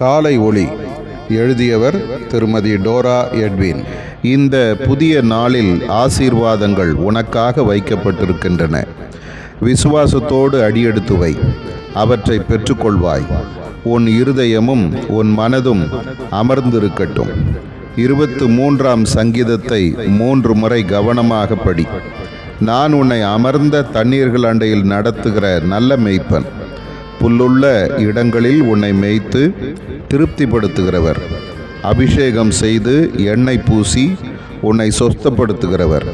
காலை ஒளி. எழுதியவர் திருமதி டோரா எட்வின். இந்த புதிய நாளில் ஆசீர்வாதங்கள் உனக்காக வைக்கப்பட்டிருக்கின்றன. விசுவாசத்தோடு அடியெடுத்து வை, அவற்றை பெற்றுக்கொள்வாய். உன் இருதயமும் உன் மனதும் அமர்ந்திருக்கட்டும். 23ஆம் சங்கீதத்தை 3 முறை கவனமாக படி. நான் உன்னை அமர்ந்த தண்ணீர்கள் அண்டையில் நடத்துகிற நல்ல மேய்ப்பன். புல்லுள்ள இடங்களில் உன்னை மேய்த்து திருப்திப்படுத்துகிறவர். அபிஷேகம் செய்து எண்ணெய் பூசி உன்னை சொஸ்தப்படுத்துகிறவர்.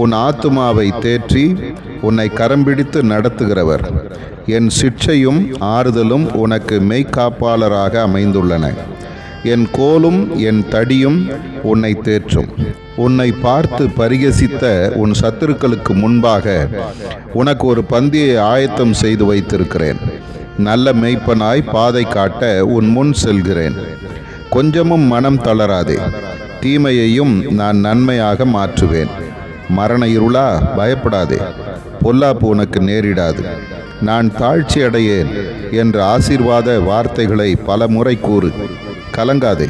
உன் ஆத்துமாவை தேற்றி உன்னை கரம்பிடித்து நடத்துகிறவர். என் சிட்சையும் ஆறுதலும் உனக்கு மெய்க்காப்பாளராக அமைந்துள்ளன. என் கோலும் என் தடியும் உன்னை தேற்றும். உன்னை பார்த்து பரிகசித்த உன் சத்துருக்களுக்கு முன்பாக உனக்கு ஒரு பந்தியை ஆயத்தம் செய்து வைத்திருக்கிறேன். நல்ல மேய்ப்பனாய் பாதை காட்ட உன் முன் செல்கிறேன். கொஞ்சமும் மனம் தளராதே, தீமையையும் நான் நன்மையாக மாற்றுவேன். மரண இருளா, பயப்படாதே, பொல்லாப்பு உனக்கு நேரிடாது. நான் தாழ்ச்சி அடையேன் என்ற ஆசீர்வாத வார்த்தைகளை பல முறை கூறு. கலங்காதே,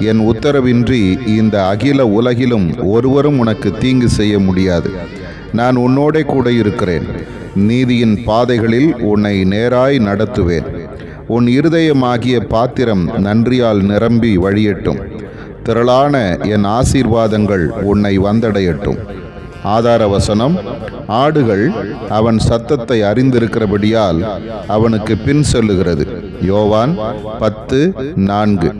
என் உத்தரவின்றி இந்த அகில உலகிலும் ஒருவரும் உனக்கு தீங்கு செய்ய முடியாது. நான் உன்னோடே கூட இருக்கிறேன். நீதியின் பாதைகளில் உன்னை நேராய் நடத்துவேன். உன் இருதயமாகிய பாத்திரம் நன்றியால் நிரம்பி வழியட்டும். திரளான என் ஆசீர்வாதங்கள் உன்னை வந்தடையட்டும். ஆதார வசனம்: ஆடுகள் அவன் சத்தத்தை அறிந்திருக்கிறபடியால் அவனுக்கு பின் செல்லுகிறது. யோவான் 10:4.